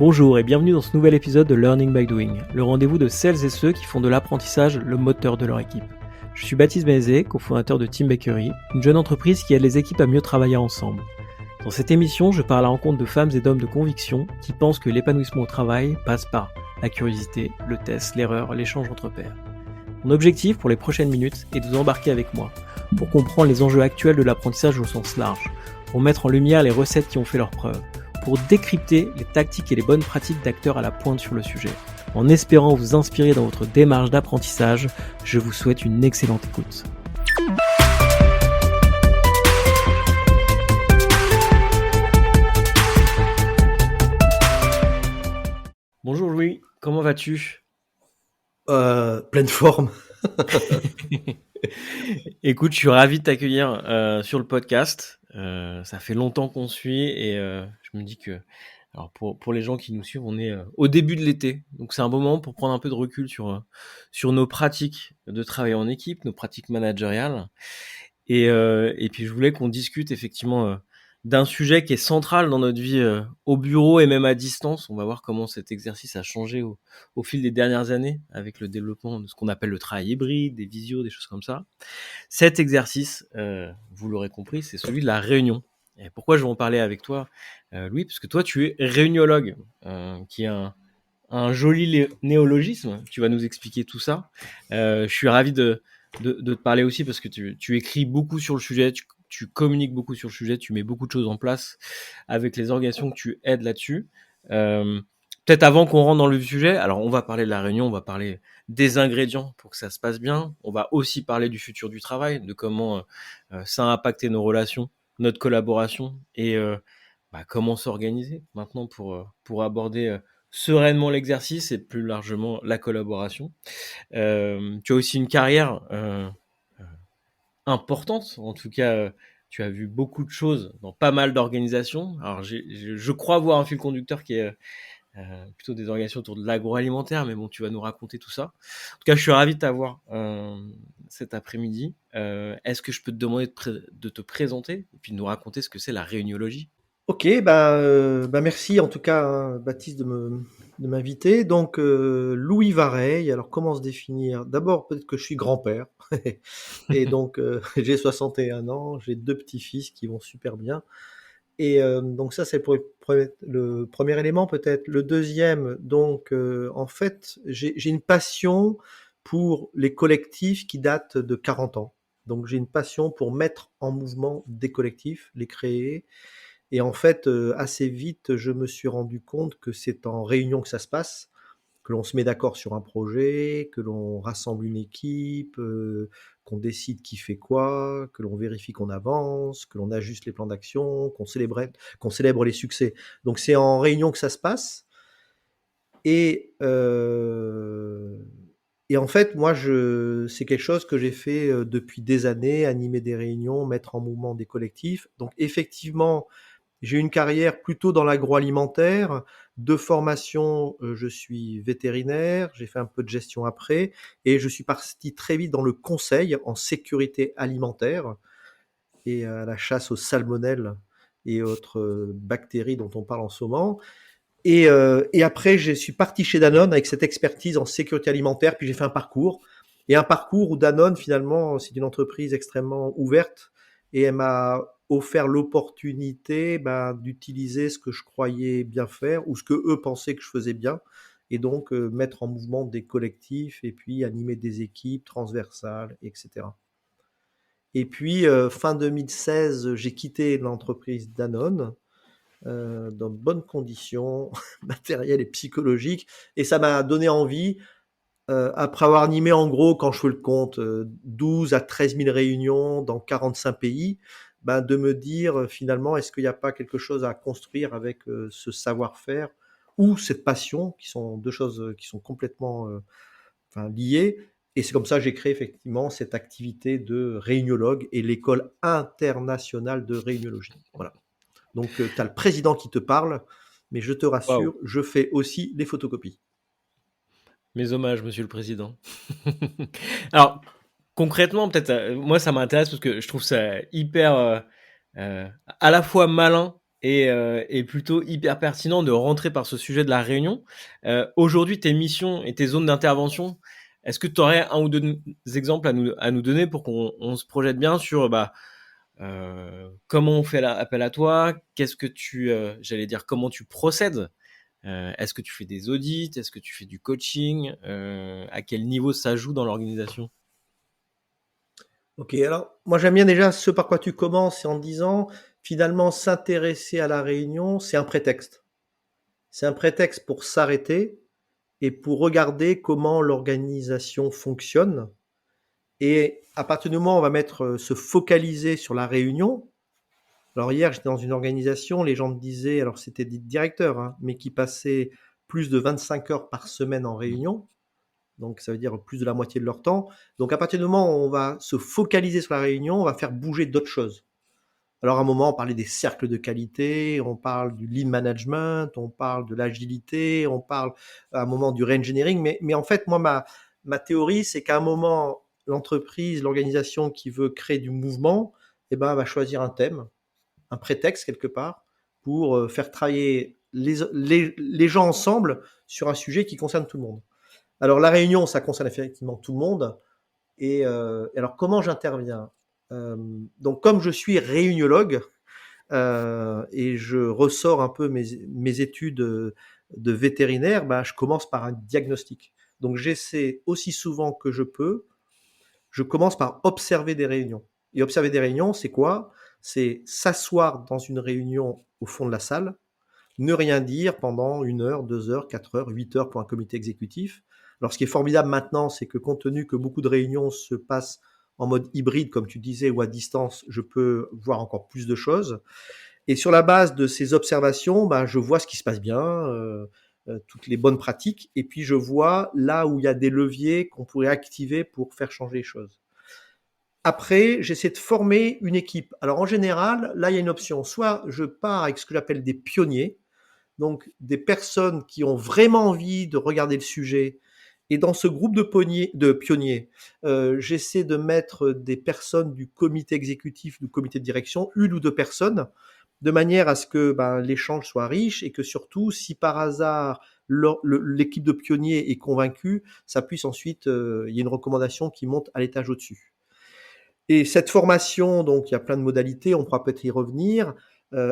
Bonjour et bienvenue dans ce nouvel épisode de Learning by Doing, le rendez-vous de celles et ceux qui font de l'apprentissage le moteur de leur équipe. Je suis Baptiste Bézé, cofondateur de Team Bakery, une jeune entreprise qui aide les équipes à mieux travailler ensemble. Dans cette émission, je pars à la rencontre de femmes et d'hommes de conviction qui pensent que l'épanouissement au travail passe par la curiosité, le test, l'erreur, l'échange entre pairs. Mon objectif pour les prochaines minutes est de vous embarquer avec moi pour comprendre les enjeux actuels de l'apprentissage au sens large, pour mettre en lumière les recettes qui ont fait leurs preuves, pour décrypter les tactiques et les bonnes pratiques d'acteurs à la pointe sur le sujet. En espérant vous inspirer dans votre démarche d'apprentissage, je vous souhaite une excellente écoute. Bonjour Louis, comment vas-tu ? Pleine forme. Écoute, je suis ravi de t'accueillir sur le podcast. Ça fait longtemps qu'on se suit et je me dis que, alors pour les gens qui nous suivent, on est au début de l'été, donc c'est un bon moment pour prendre un peu de recul sur nos pratiques de travail en équipe, nos pratiques managériales, et puis je voulais qu'on discute effectivement d'un sujet qui est central dans notre vie au bureau et même à distance. On va voir comment cet exercice a changé au fil des dernières années avec le développement de ce qu'on appelle le travail hybride, des visios, des choses comme ça. Cet exercice, vous l'aurez compris, c'est celui de la réunion. Et pourquoi je vais en parler avec toi, Louis ? Parce que toi, tu es réuniologue, qui est un joli néologisme. Tu vas nous expliquer tout ça. Je suis ravi de te parler aussi parce que tu écris beaucoup sur le sujet, tu communiques beaucoup sur le sujet, tu mets beaucoup de choses en place avec les organisations que tu aides là-dessus. Peut-être avant qu'on rentre dans le sujet, alors on va parler de la réunion, on va parler des ingrédients pour que ça se passe bien. On va aussi parler du futur du travail, de comment ça a impacté nos relations, notre collaboration et comment s'organiser maintenant pour aborder sereinement l'exercice et plus largement la collaboration. Tu as aussi une carrière importante, en tout cas tu as vu beaucoup de choses dans pas mal d'organisations. Alors je crois voir un fil conducteur qui est plutôt des organisations autour de l'agroalimentaire, mais bon, tu vas nous raconter tout ça. En tout cas, je suis ravi de t'avoir cet après-midi. Est-ce que je peux te demander de te présenter et puis de nous raconter ce que c'est la réuniologie ? Ok, merci en tout cas, hein, Baptiste, de m'inviter. Donc, Louis Vareille, alors comment se définir ? D'abord, peut-être que je suis grand-père. Et donc, j'ai 61 ans, j'ai 2 petits-fils qui vont super bien. Et donc ça, c'est pour le premier élément peut-être. Le deuxième, donc, en fait, j'ai une passion pour les collectifs qui datent de 40 ans. Donc, j'ai une passion pour mettre en mouvement des collectifs, les créer. Et en fait, assez vite, je me suis rendu compte que c'est en réunion que ça se passe, que l'on se met d'accord sur un projet, que l'on rassemble une équipe, qu'on décide qui fait quoi, que l'on vérifie qu'on avance, que l'on ajuste les plans d'action, qu'on célèbre les succès. Donc c'est en réunion que ça se passe. Et, et en fait, moi, c'est quelque chose que j'ai fait depuis des années, animer des réunions, mettre en mouvement des collectifs. Donc effectivement, j'ai une carrière plutôt dans l'agroalimentaire. De formation, je suis vétérinaire, j'ai fait un peu de gestion après, et je suis parti très vite dans le conseil en sécurité alimentaire et à la chasse aux salmonelles et autres bactéries dont on parle en ce moment. Et après, je suis parti chez Danone avec cette expertise en sécurité alimentaire, puis j'ai fait un parcours. Et un parcours où Danone, finalement, c'est une entreprise extrêmement ouverte, et elle m'a offert l'opportunité d'utiliser ce que je croyais bien faire, ou ce que eux pensaient que je faisais bien, et donc mettre en mouvement des collectifs, et puis animer des équipes transversales, etc. Et puis, fin 2016, j'ai quitté l'entreprise Danone, dans de bonnes conditions matérielles et psychologiques. Et ça m'a donné envie, après avoir animé en gros, quand je fais le compte, 12 à 13 000 réunions dans 45 pays, de me dire finalement, est-ce qu'il n'y a pas quelque chose à construire avec ce savoir-faire ou cette passion, qui sont deux choses qui sont complètement liées. Et c'est comme ça que j'ai créé effectivement cette activité de réuniologue et l'école internationale de réuniologie. Voilà. Donc, tu as le président qui te parle, mais je te Waouh. rassure, je fais aussi les photocopies. Mes hommages, monsieur le président. Alors, concrètement, peut-être, moi, ça m'intéresse parce que je trouve ça hyper à la fois malin et plutôt hyper pertinent de rentrer par ce sujet de la réunion. Aujourd'hui, tes missions et tes zones d'intervention, est-ce que tu aurais un ou deux exemples à nous donner pour qu'on se projette bien sur comment on fait appel à toi, qu'est-ce que j'allais dire, comment tu procèdes, est-ce que tu fais des audits, est-ce que tu fais du coaching, à quel niveau ça joue dans l'organisation? Ok, alors moi j'aime bien déjà ce par quoi tu commences, c'est en disant finalement s'intéresser à la réunion, c'est un prétexte. C'est un prétexte pour s'arrêter et pour regarder comment l'organisation fonctionne. Et à partir du moment où on va se focaliser sur la réunion. Alors hier, j'étais dans une organisation, les gens me disaient, alors c'était des directeurs, hein, mais qui passaient plus de 25 heures par semaine en réunion. Donc ça veut dire plus de la moitié de leur temps. Donc à partir du moment où on va se focaliser sur la réunion, on va faire bouger d'autres choses. Alors à un moment, on parlait des cercles de qualité, on parle du lean management, on parle de l'agilité, on parle à un moment du re-engineering. Mais en fait, moi, ma théorie, c'est qu'à un moment, l'entreprise, l'organisation qui veut créer du mouvement, eh ben, va choisir un thème, un prétexte quelque part, pour faire travailler les gens ensemble sur un sujet qui concerne tout le monde. Alors la réunion, ça concerne effectivement tout le monde. Et alors comment j'interviens? Donc comme je suis réuniologue et je ressors un peu mes études de vétérinaire, bah, je commence par un diagnostic. Donc j'essaie aussi souvent que je commence par observer des réunions. Et observer des réunions, c'est quoi? C'est s'asseoir dans une réunion au fond de la salle, ne rien dire pendant 1 heure, 2 heures, 4 heures, 8 heures pour un comité exécutif. Alors, ce qui est formidable maintenant, c'est que compte tenu que beaucoup de réunions se passent en mode hybride, comme tu disais, ou à distance, je peux voir encore plus de choses. Et sur la base de ces observations, ben, je vois ce qui se passe bien, toutes les bonnes pratiques, et puis je vois là où il y a des leviers qu'on pourrait activer pour faire changer les choses. Après, j'essaie de former une équipe. Alors en général, là, il y a une option. Soit je pars avec ce que j'appelle des pionniers, donc des personnes qui ont vraiment envie de regarder le sujet. Et dans ce groupe de pionniers, j'essaie de mettre des personnes du comité exécutif, du comité de direction, 1 ou 2 personnes, de manière à ce que ben, l'échange soit riche et que surtout, si par hasard l'équipe de pionniers est convaincue, ça puisse ensuite, il y a une recommandation qui monte à l'étage au-dessus. Et cette formation, donc il y a plein de modalités, on pourra peut-être y revenir.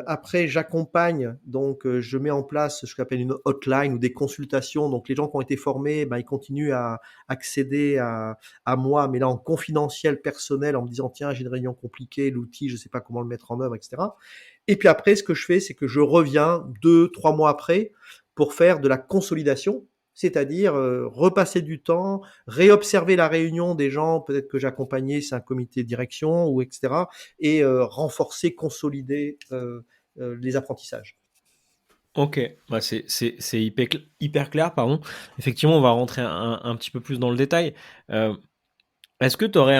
Après, j'accompagne, donc je mets en place ce que j'appelle une hotline ou des consultations. Donc les gens qui ont été formés, ben, ils continuent à accéder à moi, mais là en confidentiel personnel, en me disant tiens, j'ai une réunion compliquée, l'outil, je ne sais pas comment le mettre en œuvre, etc. Et puis après, ce que je fais, c'est que je reviens 2, 3 mois après pour faire de la consolidation, c'est-à-dire repasser du temps, réobserver la réunion des gens, peut-être que j'ai accompagné, c'est un comité de direction, ou etc., et renforcer, consolider les apprentissages. Ok, bah c'est hyper clair, pardon. Effectivement, on va rentrer un petit peu plus dans le détail. Euh, Est-ce que tu aurais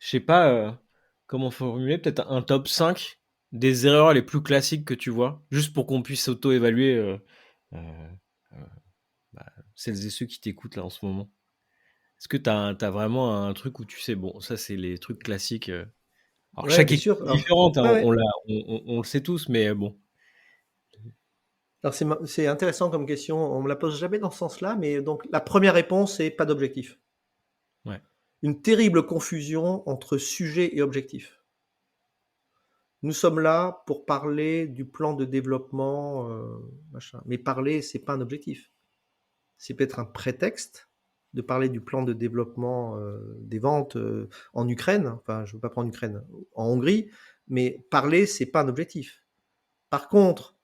je sais pas comment formuler, peut-être un top 5 des erreurs les plus classiques que tu vois, juste pour qu'on puisse auto-évaluer euh, euh, bah, celles et ceux qui t'écoutent là en ce moment. Est-ce que t'as vraiment un truc où tu sais, bon, ça c'est les trucs classiques. Alors Ouais, chaque bien équipe sûr. est Alors, différente, hein, ouais, ouais. on le sait tous, mais bon. Alors c'est intéressant comme question. On me la pose jamais dans ce sens-là, mais donc la première réponse c'est pas d'objectif. Ouais. Une terrible confusion entre sujet et objectif. Nous sommes là pour parler du plan de développement, machin. Mais parler, c'est pas un objectif. C'est peut-être un prétexte de parler du plan de développement des ventes en Ukraine. Enfin, je ne veux pas prendre Ukraine, en Hongrie. Mais parler, c'est pas un objectif. Par contre,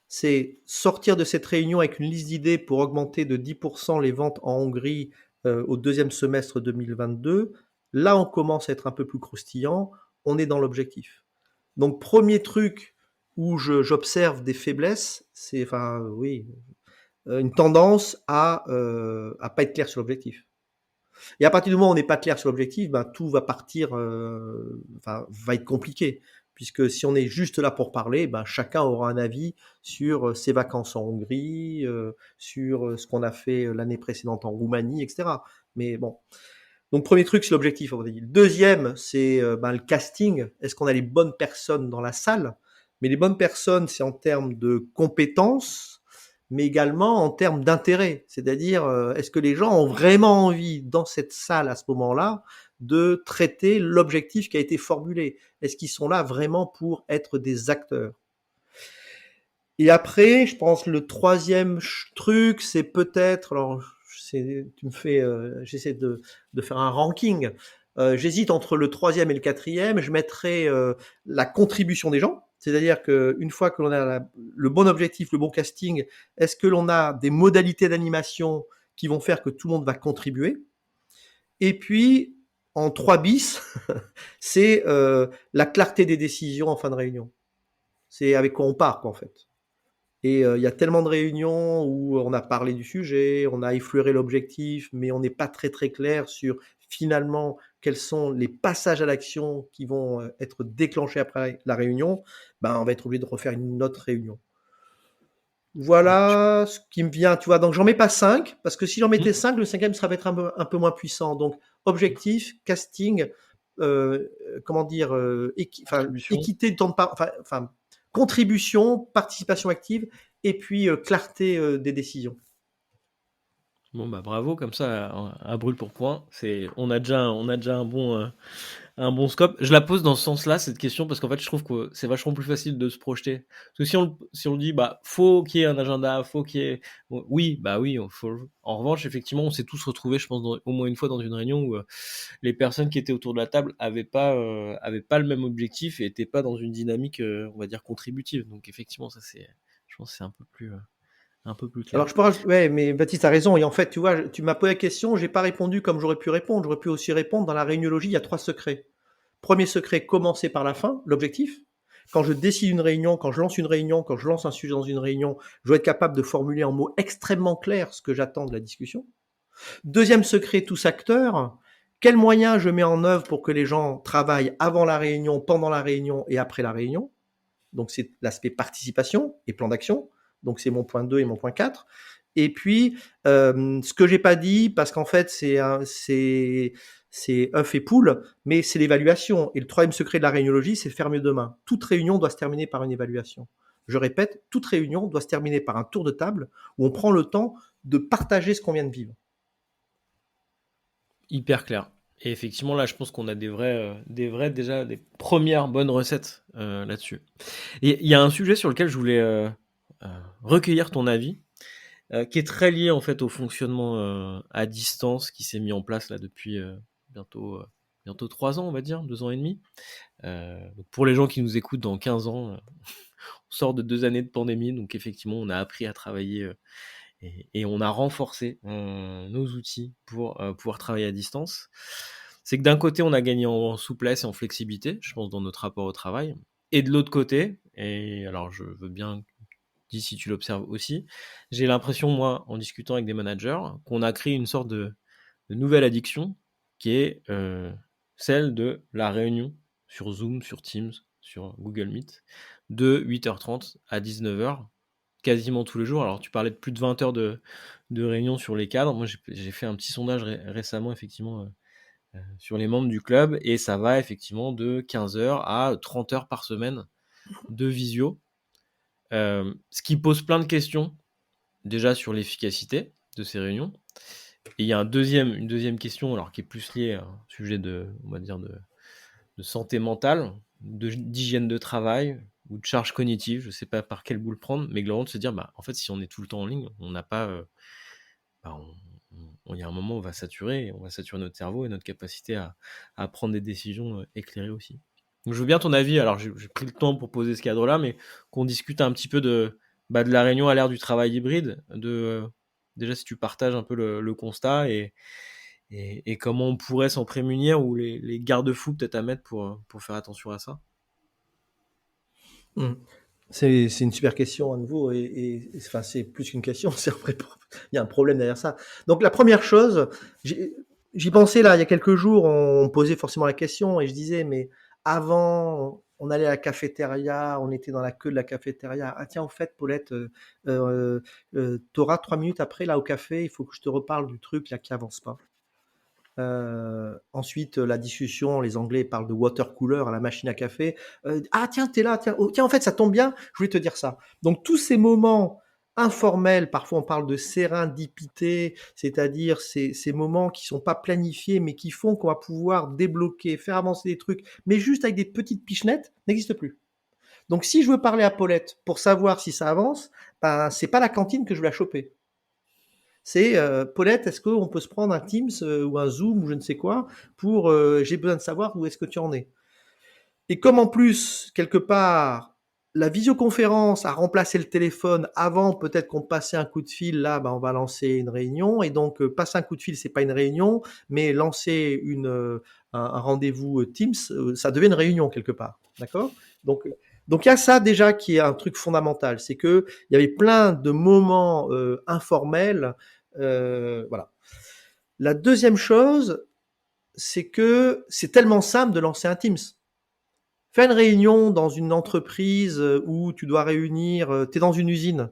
c'est sortir de cette réunion avec une liste d'idées pour augmenter de 10% les ventes en Hongrie au deuxième semestre 2022. Là, on commence à être un peu plus croustillant. On est dans l'objectif. Donc, premier truc où j'observe des faiblesses, c'est, enfin, oui, une tendance à pas être clair sur l'objectif. Et à partir du moment où on n'est pas clair sur l'objectif, ben, tout va partir, enfin, va être compliqué. Puisque si on est juste là pour parler, ben, chacun aura un avis sur ses vacances en Hongrie, sur ce qu'on a fait l'année précédente en Roumanie, etc. Mais bon. Donc, premier truc, c'est l'objectif. On va dire. Deuxième, c'est ben, le casting. Est-ce qu'on a les bonnes personnes dans la salle? Mais les bonnes personnes, c'est en termes de compétences, mais également en termes d'intérêt. C'est-à-dire, est-ce que les gens ont vraiment envie, dans cette salle à ce moment-là, de traiter l'objectif qui a été formulé? Est-ce qu'ils sont là vraiment pour être des acteurs? Et après, je pense le troisième truc, c'est peut-être, alors tu me fais, j'essaie de faire un ranking. J'hésite entre le troisième et le quatrième. Je mettrais la contribution des gens, c'est-à-dire qu'une fois que l'on a le bon objectif, le bon casting, est-ce que l'on a des modalités d'animation qui vont faire que tout le monde va contribuer? Et puis, en 3 bis, c'est la clarté des décisions en fin de réunion. C'est avec quoi on part, quoi, en fait. Et il y a tellement de réunions où on a parlé du sujet, on a effleuré l'objectif, mais on n'est pas très très clair sur finalement quels sont les passages à l'action qui vont être déclenchés après la réunion. Ben, on va être obligé de refaire une autre réunion. Ouais, Voilà ce qui me vient, tu vois. Donc j'en mets pas 5, parce que si j'en mettais Mmh. 5, le cinquième serait être un peu moins puissant. Donc objectif, casting, comment dire, Contribution. équité du temps de contribution, participation active, et puis clarté des décisions. Bon, bah, bravo, comme ça, à brûle pour point. On a déjà un bon scope. Je la pose dans ce sens-là, cette question, parce qu'en fait, je trouve que c'est vachement plus facile de se projeter. Parce que si on dit, bah, faut qu'il y ait un agenda, faut qu'il y ait, bon, oui, bah oui, faut. En revanche, effectivement, on s'est tous retrouvés, je pense, au moins une fois dans une réunion où les personnes qui étaient autour de la table avaient pas le même objectif et étaient pas dans une dynamique, on va dire, contributive. Donc, effectivement, ça, je pense que c'est un peu plus clair. Alors je parle, ouais, mais Baptiste a raison. Et en fait, tu vois, tu m'as posé la question, j'ai pas répondu comme j'aurais pu répondre. J'aurais pu aussi répondre dans la réuniologie, il y a 3 secrets. Premier secret, commencer par la fin, l'objectif. Quand je décide une réunion, quand je lance une réunion, quand je lance un sujet dans une réunion, je dois être capable de formuler en mots extrêmement clairs ce que j'attends de la discussion. Deuxième secret, tous acteurs. Quels moyens je mets en œuvre pour que les gens travaillent avant la réunion, pendant la réunion et après la réunion? Donc c'est l'aspect participation et plan d'action. Donc c'est mon point 2 et mon point 4. Et puis, ce que j'ai pas dit, parce qu'en fait, c'est œuf et poule, mais c'est l'évaluation. Et le troisième secret de la réuniologie, c'est faire mieux demain. Toute réunion doit se terminer par une évaluation. Je répète, toute réunion doit se terminer par un tour de table où on prend le temps de partager ce qu'on vient de vivre. Hyper clair. Et effectivement, là, je pense qu'on a déjà des premières bonnes recettes là-dessus. Et il y a un sujet sur lequel je voulais recueillir ton avis, qui est très lié en fait au fonctionnement à distance qui s'est mis en place là depuis bientôt 3 ans, on va dire, 2 ans et demi. Donc pour les gens qui nous écoutent dans 15 ans, on sort de 2 années de pandémie, donc effectivement, on a appris à travailler et on a renforcé nos outils pour pouvoir travailler à distance. C'est que d'un côté, on a gagné en souplesse et en flexibilité, je pense, dans notre rapport au travail. Et de l'autre côté, et alors je veux bien dire si tu l'observes aussi, j'ai l'impression, moi, en discutant avec des managers, qu'on a créé une sorte de nouvelle addiction qui est celle de la réunion sur Zoom, sur Teams, sur Google Meet, de 8h30 à 19h, quasiment tous les jours. Alors, tu parlais de plus de 20 heures de réunion sur les cadres. Moi, j'ai fait un petit sondage récemment, effectivement, sur les membres du club, et ça va effectivement de 15 heures à 30 heures par semaine de visio. Ce qui pose plein de questions, déjà sur l'efficacité de ces réunions. Et il y a une deuxième question, alors qui est plus liée à un sujet on va dire de santé mentale, d'hygiène de travail ou de charge cognitive, je ne sais pas par quel bout le prendre, mais globalement de se dire, bah, en fait, si on est tout le temps en ligne, on n'a pas, bah, il y a un moment où on va saturer notre cerveau et notre capacité à prendre des décisions éclairées aussi. Donc, je veux bien ton avis. Alors, j'ai pris le temps pour poser ce cadre-là, mais qu'on discute un petit peu de la réunion à l'ère du travail hybride, déjà si tu partages un peu le constat et comment on pourrait s'en prémunir ou les garde-fous peut-être à mettre pour faire attention à ça. Mmh. C'est une super question à nouveau enfin, c'est plus qu'une question, c'est il y a un problème derrière ça. Donc la première chose, j'y pensais là il y a quelques jours, on posait forcément la question et je disais mais avant on allait à la cafétéria, on était dans la queue de la cafétéria. Ah tiens, au fait, Paulette, t'auras 3 minutes après là au café, il faut que je te reparle du truc là qui avance pas. Ensuite, la discussion, les Anglais parlent de water cooler à la machine à café. Ah tiens, t'es là, tiens, oh, tiens, en fait, ça tombe bien, je voulais te dire ça. Donc tous ces moments informels, parfois on parle de sérendipité, c'est-à-dire ces moments qui sont pas planifiés, mais qui font qu'on va pouvoir débloquer, faire avancer des trucs, mais juste avec des petites pichenettes, n'existent plus. Donc si je veux parler à Paulette pour savoir si ça avance, ben, c'est pas la cantine que je vais la choper. C'est Paulette, est-ce qu'on peut se prendre un Teams ou un Zoom ou je ne sais quoi pour j'ai besoin de savoir où est-ce que tu en es. Et comme en plus, quelque part, la visioconférence a remplacé le téléphone, avant peut-être qu'on passait un coup de fil, là ben, on va lancer une réunion, et donc passer un coup de fil, c'est pas une réunion, mais lancer un rendez-vous Teams, ça devient une réunion quelque part, d'accord. Donc il y a ça déjà qui est un truc fondamental, c'est que il y avait plein de moments informels, voilà. La deuxième chose, c'est que c'est tellement simple de lancer un Teams. Fais une réunion dans une entreprise où tu dois réunir, tu es dans une usine,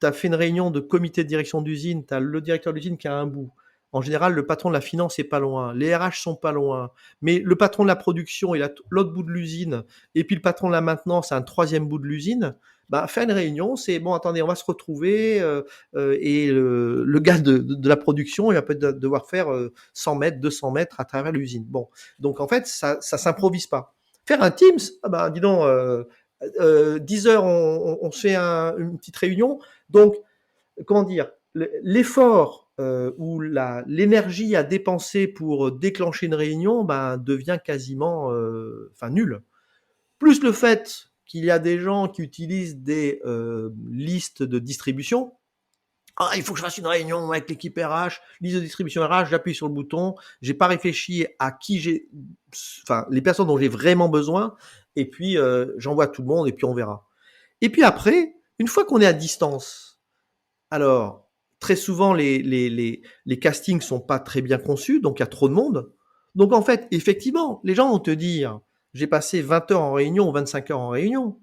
tu as fait une réunion de comité de direction d'usine, tu as le directeur de l'usine qui est à un bout. En général, le patron de la finance est pas loin, les RH sont pas loin, mais le patron de la production est l'autre bout de l'usine, et puis le patron de la maintenance à un troisième bout de l'usine. Bah, fais une réunion, c'est bon, attendez, on va se retrouver, et le gars de la production, il va peut-être devoir faire 100 mètres, 200 mètres à travers l'usine. Bon, donc en fait, ça s'improvise pas. Faire un Teams, ah bah, dis donc, 10 heures, on se fait une petite réunion. Donc, comment dire, l'effort ou l'énergie à dépenser pour déclencher une réunion ben, devient quasiment nul. Plus le fait qu'il y a des gens qui utilisent des listes de distribution. Ah, il faut que je fasse une réunion avec l'équipe RH, liste de distribution RH, j'appuie sur le bouton, j'ai pas réfléchi à qui j'ai, enfin, les personnes dont j'ai vraiment besoin, et puis j'envoie tout le monde, et puis on verra. Et puis après, une fois qu'on est à distance, alors, très souvent, les castings sont pas très bien conçus, donc il y a trop de monde. Donc en fait, effectivement, les gens vont te dire, j'ai passé 20 heures en réunion, 25 heures en réunion.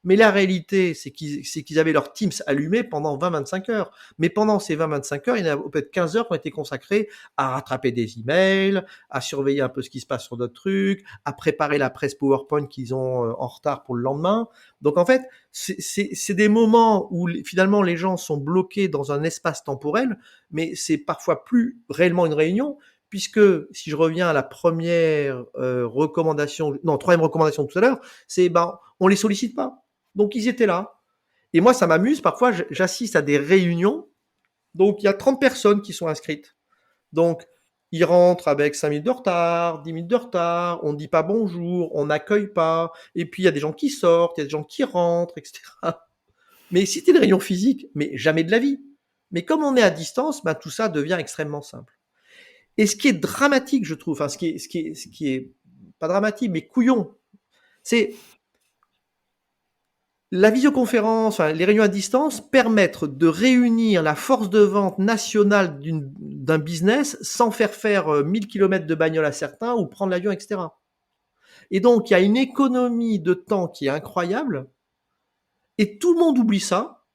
Mais la réalité, c'est qu'ils avaient leur Teams allumé pendant 20-25 heures. Mais pendant ces 20-25 heures, il y en a peut-être 15 heures qui ont été consacrées à rattraper des emails, à surveiller un peu ce qui se passe sur d'autres trucs, à préparer la presse PowerPoint qu'ils ont en retard pour le lendemain. Donc en fait, c'est des moments où finalement les gens sont bloqués dans un espace temporel, mais c'est parfois plus réellement une réunion, puisque si je reviens à la première recommandation, non, troisième recommandation tout à l'heure, c'est ben on les sollicite pas. Donc ils étaient là. Et moi, ça m'amuse. Parfois, j'assiste à des réunions. Donc il y a 30 personnes qui sont inscrites. Donc ils rentrent avec 5 minutes de retard, 10 minutes de retard, on ne dit pas bonjour, on n'accueille pas. Et puis il y a des gens qui sortent, il y a des gens qui rentrent, etc. Mais si c'était une réunion physique, mais jamais de la vie. Mais comme on est à distance, ben, tout ça devient extrêmement simple. Et ce qui est dramatique, je trouve, enfin ce qui est pas dramatique, mais couillon, c'est la visioconférence, enfin, les réunions à distance permettent de réunir la force de vente nationale d'un business sans faire 1000 km de bagnole à certains ou prendre l'avion, etc. Et donc, il y a une économie de temps qui est incroyable et tout le monde oublie ça.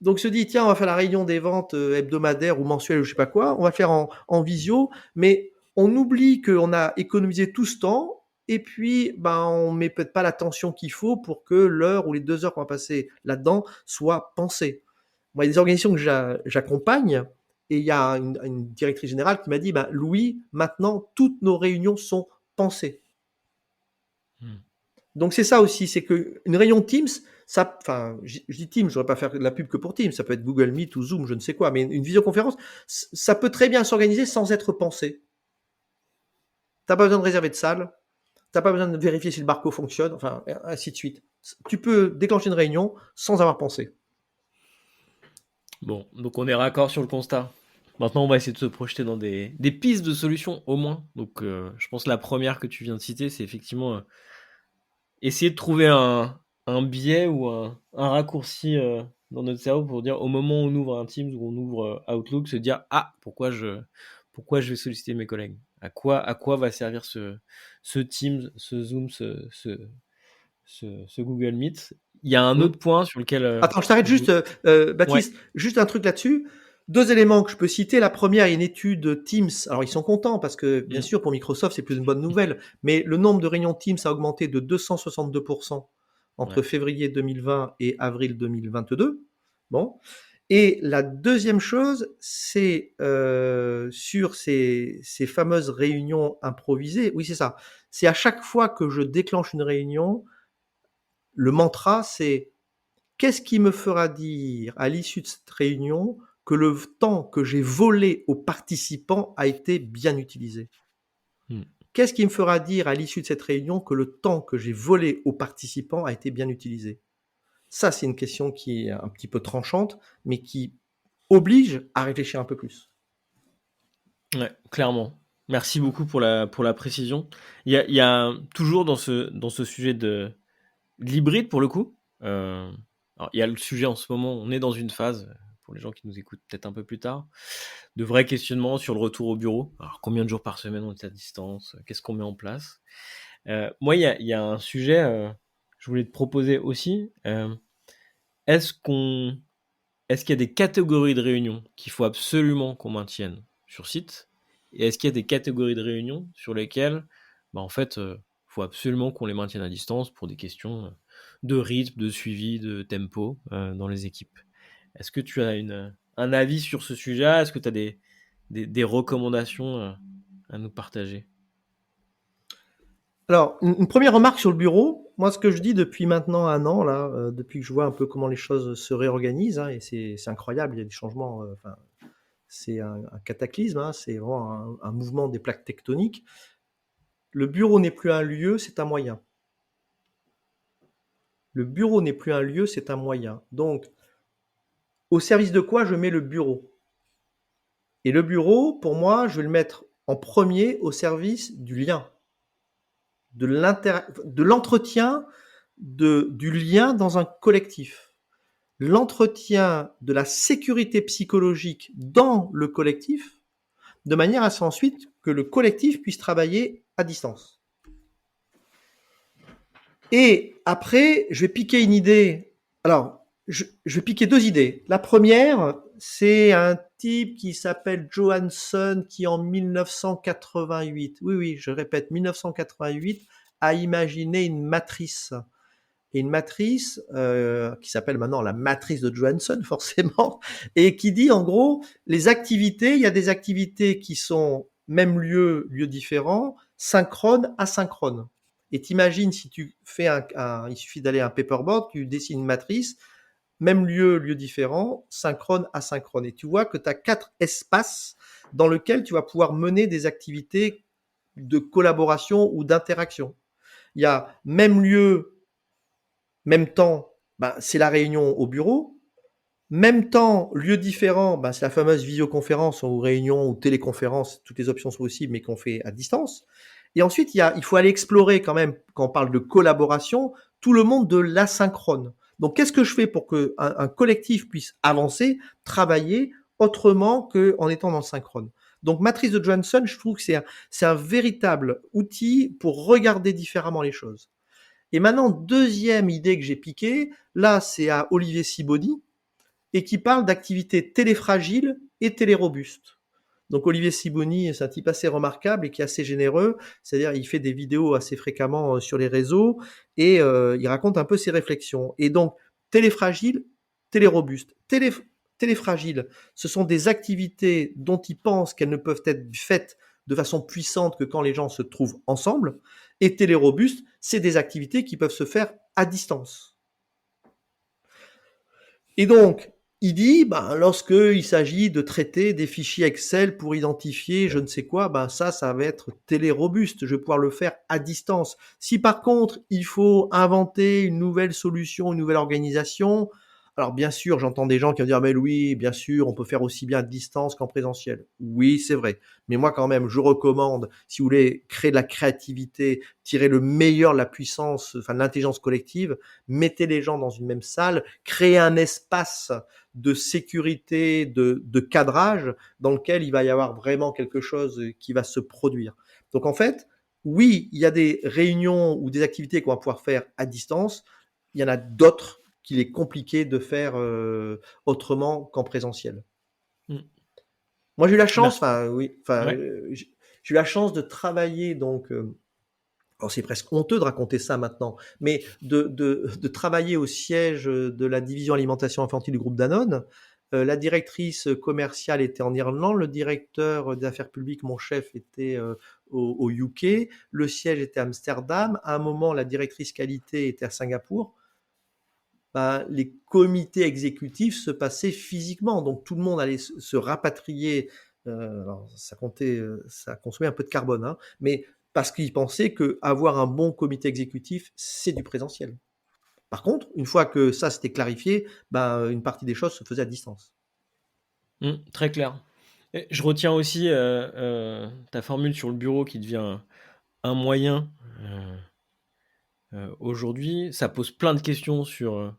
Donc, se dit, tiens, on va faire la réunion des ventes hebdomadaires ou mensuelles ou je sais pas quoi, on va faire en visio, mais on oublie qu'on a économisé tout ce temps et puis ben, on met peut-être pas l'attention qu'il faut pour que l'heure ou les 2 heures qu'on va passer là-dedans soient pensées. Moi, il y a des organisations que j'accompagne et il y a une directrice générale qui m'a dit, ben, Louis, maintenant, toutes nos réunions sont pensées. Donc c'est ça aussi, c'est qu'une réunion Teams, ça, enfin, je dis Teams, je ne voudrais pas faire de la pub que pour Teams, ça peut être Google Meet ou Zoom, je ne sais quoi, mais une visioconférence, ça peut très bien s'organiser sans être pensé. T'as pas besoin de réserver de salle, t'as pas besoin de vérifier si le barcode fonctionne, enfin, ainsi de suite. Tu peux déclencher une réunion sans avoir pensé. Bon, donc on est raccord sur le constat. Maintenant, on va essayer de se projeter dans des pistes de solutions au moins. Donc, je pense que la première que tu viens de citer, c'est effectivement essayer de trouver un biais ou un raccourci dans notre cerveau pour dire au moment où on ouvre un Teams ou on ouvre Outlook, se dire ah pourquoi je vais solliciter mes collègues, à quoi va servir ce Teams, ce Zoom, ce Google Meet. Il y a un Hmm. autre point sur lequel Attends, je t'arrête juste, ouais. Baptiste, juste un truc là-dessus. 2 éléments que je peux citer. La première, il y a une étude Teams. Alors, ils sont contents parce que, bien Mmh. sûr, pour Microsoft, c'est plus une bonne nouvelle, mais le nombre de réunions Teams a augmenté de 262% entre Ouais. février 2020 et avril 2022. Bon. Et la deuxième chose, c'est sur ces fameuses réunions improvisées. Oui, c'est ça. C'est à chaque fois que je déclenche une réunion, le mantra, c'est qu'est-ce qui me fera dire à l'issue de cette réunion que le temps que j'ai volé aux participants a été bien utilisé? Mmh. Qu'est-ce qui me fera dire à l'issue de cette réunion que le temps que j'ai volé aux participants a été bien utilisé? Ça, c'est une question qui est un petit peu tranchante, mais qui oblige à réfléchir un peu plus. Ouais, clairement. Merci beaucoup pour la précision. Il y a toujours dans ce sujet de l'hybride, pour le coup, alors il y a le sujet en ce moment, on est dans une phase, pour les gens qui nous écoutent peut-être un peu plus tard, de vrais questionnements sur le retour au bureau. Alors combien de jours par semaine on est à distance? Qu'est-ce qu'on met en place? Moi, il y a un sujet, je voulais te proposer aussi. Est-ce qu'on est-ce qu'il y a des catégories de réunions qu'il faut absolument qu'on maintienne sur site? Et est-ce qu'il y a des catégories de réunions sur lesquelles, bah, en fait, faut absolument qu'on les maintienne à distance pour des questions, de rythme, de suivi, de tempo, dans les équipes? Est-ce que tu as un avis sur ce sujet? Est-ce que tu as des recommandations, à nous partager? Alors, une première remarque sur le bureau. Moi, ce que je dis depuis maintenant 1 an, là, depuis que je vois un peu comment les choses se réorganisent, hein, et c'est incroyable, il y a des changements, enfin, c'est un cataclysme, hein, c'est vraiment un mouvement des plaques tectoniques. Le bureau n'est plus un lieu, c'est un moyen. Le bureau n'est plus un lieu, c'est un moyen. Donc, au service de quoi je mets le bureau? Et le bureau, pour moi, je vais le mettre en premier au service du lien, de l'entretien du lien dans un collectif. L'entretien de la sécurité psychologique dans le collectif, de manière à ce ensuite que le collectif puisse travailler à distance. Et après, je vais piquer une idée. Alors, je vais piquer 2 idées. La première, c'est un type qui s'appelle Johansson qui en 1988, oui, oui, je répète, 1988, a imaginé une matrice. Et une matrice qui s'appelle maintenant la matrice de Johansson, forcément, et qui dit en gros, les activités, il y a des activités qui sont même lieu différent, synchrone, asynchrone. Et t'imagines si tu fais il suffit d'aller à un paperboard, tu dessines une matrice, même lieu différent, synchrone, asynchrone. Et tu vois que tu as 4 espaces dans lesquels tu vas pouvoir mener des activités de collaboration ou d'interaction. Il y a même lieu, même temps, ben, c'est la réunion au bureau. Même temps, lieu différent, ben, c'est la fameuse visioconférence ou réunion ou téléconférence. Toutes les options sont possibles, mais qu'on fait à distance. Et ensuite, il faut aller explorer quand même, quand on parle de collaboration, tout le monde de l'asynchrone. Donc, qu'est-ce que je fais pour qu'un collectif puisse avancer, travailler autrement qu'en étant dans le synchrone? Donc, Matrice de Johansson, je trouve que c'est un véritable outil pour regarder différemment les choses. Et maintenant, deuxième idée que j'ai piquée, là, c'est à Olivier Sibony, et qui parle d'activités téléfragiles et télérobustes. Donc Olivier Sibony, c'est un type assez remarquable et qui est assez généreux, c'est-à-dire il fait des vidéos assez fréquemment sur les réseaux et il raconte un peu ses réflexions. Et donc téléfragile, télérobuste. Téléfragile, ce sont des activités dont il pense qu'elles ne peuvent être faites de façon puissante que quand les gens se trouvent ensemble. Et télérobuste, c'est des activités qui peuvent se faire à distance. Et donc, il dit, ben, lorsqu'il s'agit de traiter des fichiers Excel pour identifier je ne sais quoi, ben ça va être télérobuste. Je vais pouvoir le faire à distance. Si par contre, il faut inventer une nouvelle solution, une nouvelle organisation, alors bien sûr, j'entends des gens qui vont dire, mais oui, bien sûr, on peut faire aussi bien à distance qu'en présentiel. Oui, c'est vrai. Mais moi, quand même, je recommande, si vous voulez créer de la créativité, tirer le meilleur de la puissance, enfin de l'intelligence collective, mettez les gens dans une même salle, créez un espace de sécurité, de cadrage dans lequel il va y avoir vraiment quelque chose qui va se produire. Donc en fait, oui, il y a des réunions ou des activités qu'on va pouvoir faire à distance. Il y en a d'autres qu'il est compliqué de faire autrement qu'en présentiel. Moi, j'ai eu la Bah, chance, enfin, oui, enfin, ouais. j'ai eu la chance de travailler donc, alors c'est presque honteux de raconter ça maintenant, mais de travailler au siège de la division alimentation infantile du groupe Danone. La directrice commerciale était en Irlande, le directeur des affaires publiques, mon chef, était au UK, le siège était à Amsterdam. À un moment, la directrice qualité était à Singapour. Ben, les comités exécutifs se passaient physiquement, donc tout le monde allait se rapatrier. Alors ça consommait un peu de carbone, hein, mais parce qu'ils pensaient que avoir un bon comité exécutif, c'est du présentiel. Par contre, une fois que ça c'était clarifié, ben, une partie des choses se faisait à distance. Très clair. Et je retiens aussi ta formule sur le bureau qui devient un moyen aujourd'hui. Ça pose plein de questions sur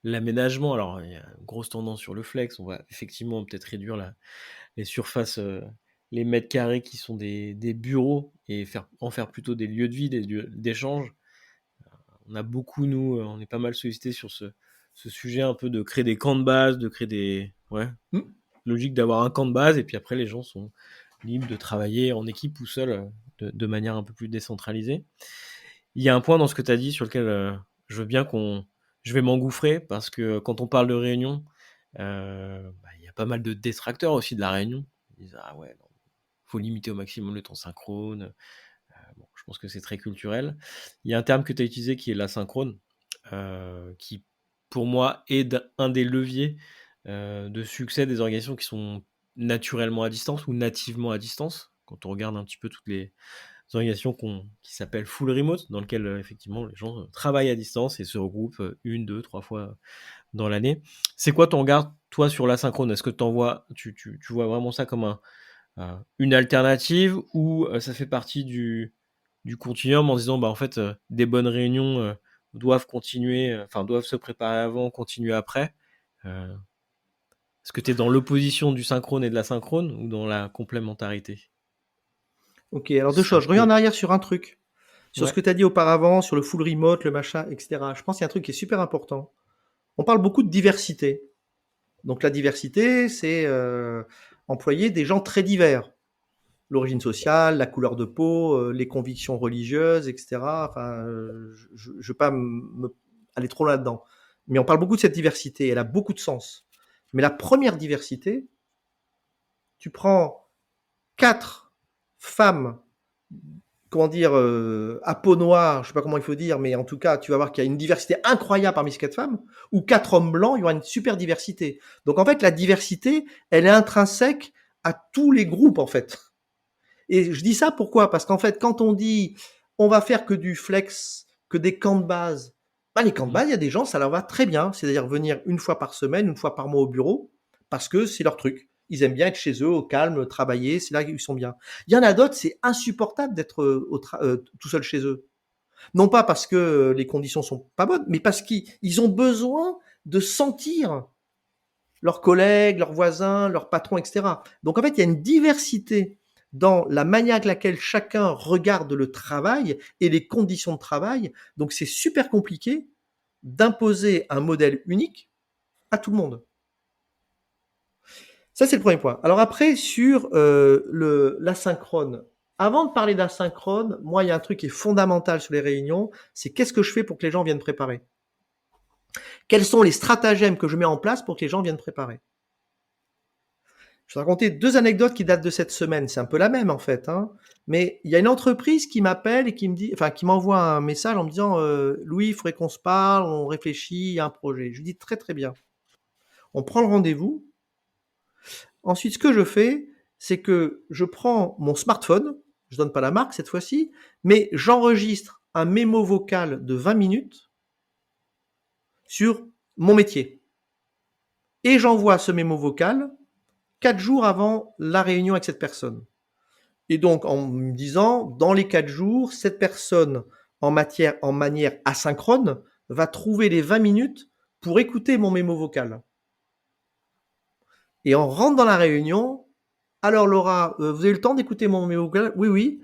l'aménagement. Alors, il y a une grosse tendance sur le flex. On va effectivement peut-être réduire les surfaces, les mètres carrés qui sont des bureaux et en faire plutôt des lieux de vie, des lieux d'échange. On a beaucoup, nous, on est pas mal sollicités sur ce sujet un peu de créer des camps de base, de créer des... Ouais, Hmm. logique d'avoir un camp de base et puis après les gens sont libres de travailler en équipe ou seuls de manière un peu plus décentralisée. Il y a un point dans ce que tu as dit sur lequel je veux bien je vais m'engouffrer parce que quand on parle de réunion, il y a pas mal de détracteurs aussi de la réunion. Ils disent ah ouais, non, faut limiter au maximum le temps synchrone. Bon, je pense que c'est très culturel. Il y a un terme que tu as utilisé qui est l'asynchrone, qui pour moi est un des leviers de succès des organisations qui sont naturellement à distance ou nativement à distance. Quand on regarde un petit peu toutes les organisations qui s'appellent full remote, dans lesquelles effectivement les gens travaillent à distance et se regroupent une, deux, trois fois dans l'année. C'est quoi ton regard, toi, sur l'asynchrone? Est-ce que tu vois vraiment ça comme une alternative ou ça fait partie du continuum en disant, bah, en fait, des bonnes réunions doivent continuer, enfin, doivent se préparer avant, continuer après. Est-ce que tu es dans l'opposition du synchrone et de l'asynchrone ou dans la complémentarité? Ok, alors deux C'est un choses. Je reviens peu... en arrière sur un truc, sur ce Ouais. que tu as dit auparavant, sur le full remote, le machin, etc. Je pense qu'il y a un truc qui est super important. On parle beaucoup de diversité. Donc la diversité, c'est employer des gens très divers. L'origine sociale, la couleur de peau, les convictions religieuses, etc. Enfin, je ne veux pas aller trop là-dedans. Mais on parle beaucoup de cette diversité, elle a beaucoup de sens. Mais la première diversité, tu prends 4 femmes, comment dire, à peau noire, je sais pas comment il faut dire, mais en tout cas, tu vas voir qu'il y a une diversité incroyable parmi ces 4 femmes, ou 4 hommes blancs, il y aura une super diversité. Donc en fait, la diversité, elle est intrinsèque à tous les groupes, en fait. Et je dis ça pourquoi? Parce qu'en fait, quand on dit on va faire que du flex, que des camps de base, bah, les camps de Mhm. base, il y a des gens, ça leur va très bien. C'est-à-dire venir une fois par semaine, une fois par mois au bureau, parce que c'est leur truc. Ils aiment bien être chez eux, au calme, travailler, c'est là qu'ils sont bien. Il y en a d'autres, c'est insupportable d'être tout seul chez eux. Non pas parce que les conditions sont pas bonnes, mais parce qu'ils ont besoin de sentir leurs collègues, leurs voisins, leurs patrons, etc. Donc en fait, il y a une diversité dans la manière avec laquelle chacun regarde le travail et les conditions de travail. Donc c'est super compliqué d'imposer un modèle unique à tout le monde. Ça, c'est le premier point. Alors après, sur l'asynchrone. Avant de parler d'asynchrone, moi, il y a un truc qui est fondamental sur les réunions, c'est qu'est-ce que je fais pour que les gens viennent préparer? Quels sont les stratagèmes que je mets en place pour que les gens viennent préparer? Je vais te raconter 2 anecdotes qui datent de cette semaine. C'est un peu la même en fait, hein. Mais il y a une entreprise qui m'appelle et qui me dit, enfin qui m'envoie un message en me disant Louis, il faudrait qu'on se parle, on réfléchit à un projet. Je lui dis très très bien. On prend le rendez-vous. Ensuite, ce que je fais, c'est que je prends mon smartphone, je donne pas la marque cette fois-ci, mais j'enregistre un mémo vocal de 20 minutes sur mon métier. Et j'envoie ce mémo vocal 4 jours avant la réunion avec cette personne. Et donc, en me disant, dans les 4 jours, cette personne, en manière asynchrone, va trouver les 20 minutes pour écouter mon mémo vocal. Et on rentre dans la réunion. Alors, Laura, vous avez le temps d'écouter mon mémo vocal? Oui, oui.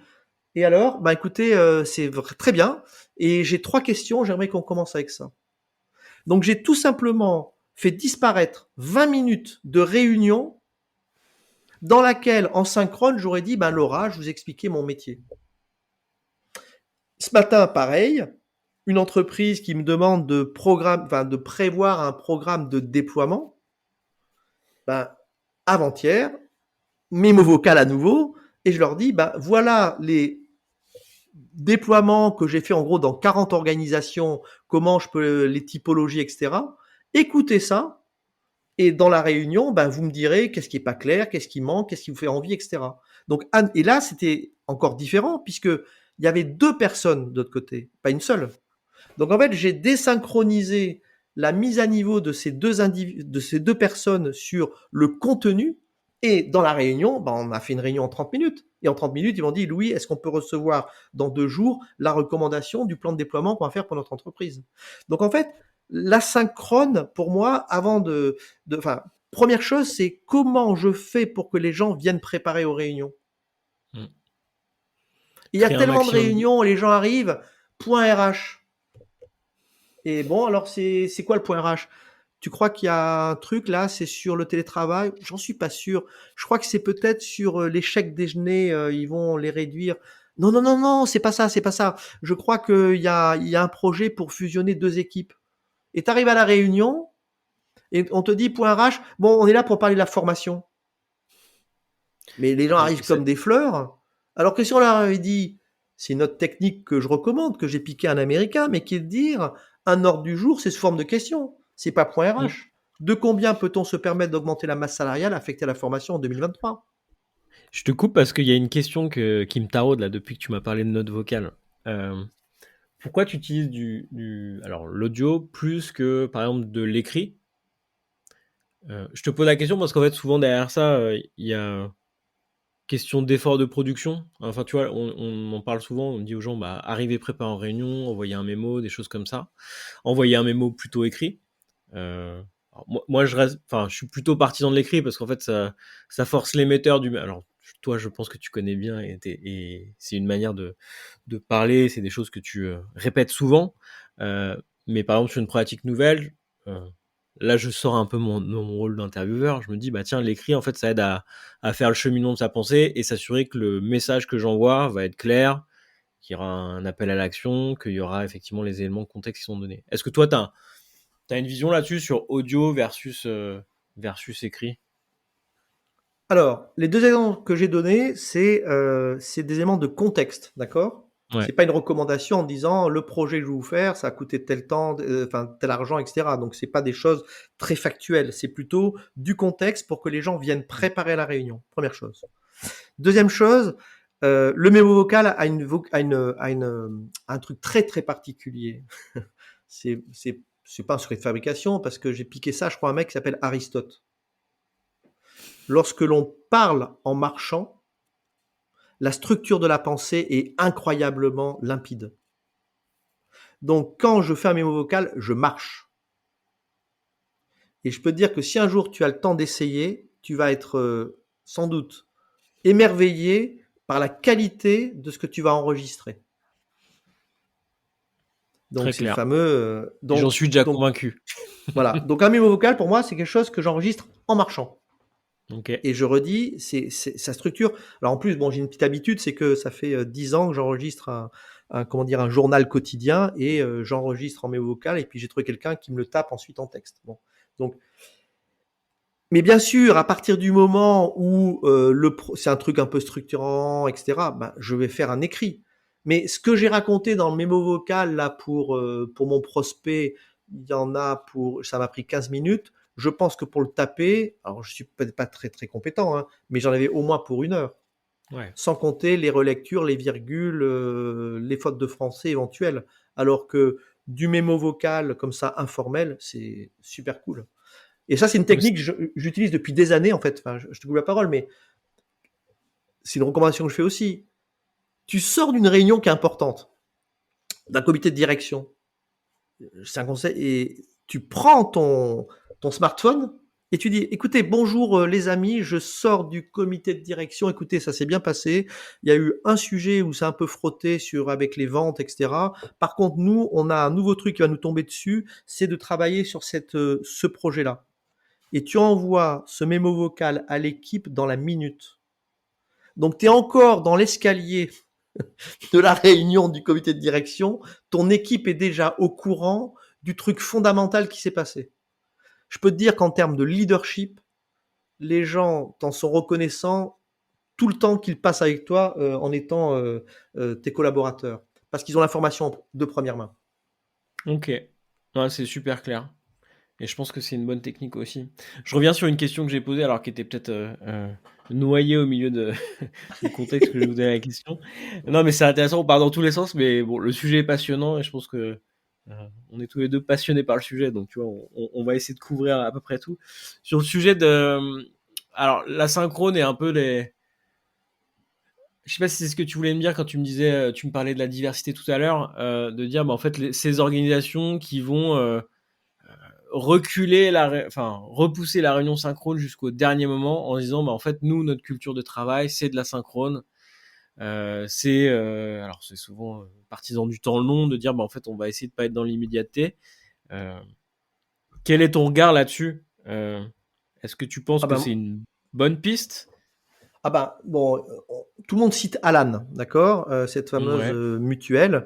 Et alors, bah écoutez, c'est très bien. Et j'ai 3 questions. J'aimerais qu'on commence avec ça. Donc, j'ai tout simplement fait disparaître 20 minutes de réunion dans laquelle, en synchrone, j'aurais dit, ben Laura, je vous expliquais mon métier. Ce matin, pareil, une entreprise qui me demande de prévoir un programme de déploiement. Ben, avant-hier, mémo vocal à nouveau, et je leur dis, ben voilà les déploiements que j'ai fait en gros dans 40 organisations, comment je peux les typologies, etc. Écoutez ça, et dans la réunion, ben vous me direz qu'est-ce qui est pas clair, qu'est-ce qui manque, qu'est-ce qui vous fait envie, etc. Donc, et là, c'était encore différent puisque il y avait 2 personnes de l'autre côté, pas une seule. Donc en fait, j'ai désynchronisé la mise à niveau de ces deux personnes sur le contenu. Et dans la réunion, ben, on a fait une réunion en 30 minutes. Et en 30 minutes, ils m'ont dit, Louis, est-ce qu'on peut recevoir dans 2 jours la recommandation du plan de déploiement qu'on va faire pour notre entreprise? Donc en fait, l'asynchrone, pour moi, première chose, c'est comment je fais pour que les gens viennent préparer aux réunions. Mm. Il y a Créer un tellement de maximum. réunions, les gens arrivent, point RH. Et bon, alors c'est quoi le point RH? Tu crois qu'il y a un truc là, c'est sur le télétravail? J'en suis pas sûr. Je crois que c'est peut-être sur les chèques déjeuner, ils vont les réduire. Non, non, non, non, c'est pas ça, c'est pas ça. Je crois qu'il y a un projet pour fusionner 2 équipes. Et tu arrives à la réunion et on te dit point RH, bon, on est là pour parler de la formation. Mais les gens arrivent comme des fleurs. Alors que si on leur avait dit, c'est une autre technique que je recommande, que j'ai piqué à un Américain, mais qui est de dire, un ordre du jour, c'est sous forme de question. C'est pas point Mm. RH. De combien peut-on se permettre d'augmenter la masse salariale affectée à la formation en 2023? Je te coupe parce qu'il y a une question qui me taraude là depuis que tu m'as parlé de notes vocales. Euh, Pourquoi tu utilises alors l'audio plus que par exemple de l'écrit? Je te pose la question parce qu'en fait souvent derrière ça il y a question d'effort de production. Enfin tu vois on en parle souvent, on dit aux gens bah arrivez préparés en réunion, envoyez un mémo, des choses comme ça. Envoyer un mémo plutôt écrit. Alors, moi je reste, enfin je suis plutôt partisan de l'écrit parce qu'en fait ça force l'émetteur du. Alors toi je pense que tu connais bien et c'est une manière de parler, c'est des choses que tu répètes souvent. Euh, mais par exemple sur une pratique nouvelle, euh, là je sors un peu mon rôle d'intervieweur. Je me dis bah tiens l'écrit en fait ça aide à faire le cheminement de sa pensée et s'assurer que le message que j'envoie va être clair, qu'il y aura un appel à l'action, qu'il y aura effectivement les éléments de contexte qui sont donnés. Est-ce que toi t'as une vision là-dessus sur audio versus écrit? Alors, les 2 exemples que j'ai donnés, c'est des éléments de contexte, d'accord? Ouais. C'est pas une recommandation en disant: «Le projet que je vais vous faire, ça a coûté tel temps, enfin tel argent» et cetera. Donc c'est pas des choses très factuelles, c'est plutôt du contexte pour que les gens viennent préparer à la réunion, première chose. Deuxième chose, le mémo vocal a un truc très, très particulier. C'est pas un secret de fabrication parce que j'ai piqué ça, je crois, à un mec qui s'appelle Aristote. Lorsque l'on parle en marchant, la structure de la pensée est incroyablement limpide. Donc, quand je fais un mémo vocal, je marche. Et je peux te dire que si un jour tu as le temps d'essayer, tu vas être sans doute émerveillé par la qualité de ce que tu vas enregistrer. Très Donc, c'est le clair. fameux. Et j'en suis déjà Donc, convaincu. voilà. Donc, un mémo vocal, pour moi, c'est quelque chose que j'enregistre en marchant. Ok. Et je redis, c'est sa structure. Alors en plus, bon, j'ai une petite habitude, c'est que ça fait 10 ans que j'enregistre comment dire, un journal quotidien et j'enregistre en mémo vocal et puis j'ai trouvé quelqu'un qui me le tape ensuite en texte. Bon. Donc, mais bien sûr, à partir du moment où c'est un truc un peu structurant, etc., ben, je vais faire un écrit. Mais ce que j'ai raconté dans le mémo vocal là pour mon prospect, il y en a ça m'a pris 15 minutes. Je pense que pour le taper, alors je suis peut-être pas très très compétent, hein, mais j'en avais au moins pour 1 heure, Ouais. sans compter les relectures, les virgules, les fautes de français éventuelles. Alors que du mémo vocal comme ça informel, c'est super cool. Et ça, c'est une Donc, technique que j'utilise depuis des années, en fait. Enfin, je te coupe la parole, mais c'est une recommandation que je fais aussi. Tu sors d'une réunion qui est importante, d'un comité de direction. C'est un conseil. Et tu prends ton smartphone et tu dis, écoutez, bonjour les amis, je sors du comité de direction. Écoutez, ça s'est bien passé. Il y a eu un sujet où c'est un peu frotté avec les ventes, etc. Par contre, nous, on a un nouveau truc qui va nous tomber dessus, c'est de travailler sur ce projet-là. et tu envoies ce mémo vocal à l'équipe dans la minute. Donc, tu es encore dans l'escalier de la réunion du comité de direction, ton équipe est déjà au courant du truc fondamental qui s'est passé. Je peux te dire qu'en termes de leadership, les gens t'en sont reconnaissants tout le temps qu'ils passent avec toi en étant tes collaborateurs, parce qu'ils ont l'information de première main. Ok. Ouais, c'est super clair. Et je pense que c'est une bonne technique aussi. Je reviens sur une question que j'ai posée, alors qui était peut-être noyée au milieu du contexte que je vous donner la question. Non, mais c'est intéressant, on part dans tous les sens, mais bon, le sujet est passionnant et je pense que on est tous les deux passionnés par le sujet, donc tu vois, on va essayer de couvrir à peu près tout. Sur le sujet alors, la synchrone est un peu les. Je sais pas si c'est ce que tu voulais me dire quand tu me disais, tu me parlais de la diversité tout à l'heure, de dire, bah, en fait, ces organisations qui vont repousser la réunion synchrone jusqu'au dernier moment en disant, bah, en fait, nous, notre culture de travail, c'est de la synchrone. Alors c'est souvent partisan du temps long de dire, bah, en fait, on va essayer de pas être dans l'immédiateté. Euh, Quel est ton regard là-dessus? Est-ce que tu penses Ah que ben, c'est une bonne piste? bon, tout le monde cite Alan, d'accord, cette fameuse Ouais. mutuelle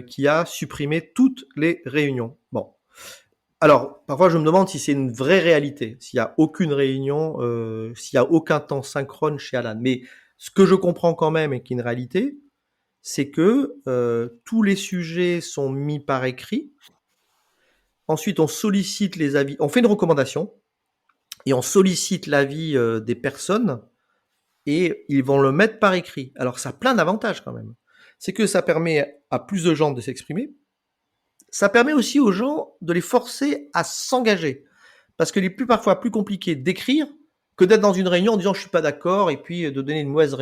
qui a supprimé toutes les réunions. Bon, alors parfois je me demande si c'est une vraie réalité, s'il y a aucune réunion, s'il y a aucun temps synchrone chez Alan. Mais ce que je comprends quand même et qui est une réalité, c'est que tous les sujets sont mis par écrit. Ensuite, on sollicite les avis, on fait une recommandation et on sollicite l'avis des personnes et ils vont le mettre par écrit. Alors ça a plein d'avantages quand même. C'est que ça permet à plus de gens de s'exprimer. Ça permet aussi aux gens de les forcer à s'engager. Parce qu'il est parfois plus compliqué d'écrire que d'être dans une réunion en disant je suis pas d'accord et puis de donner une mauvaise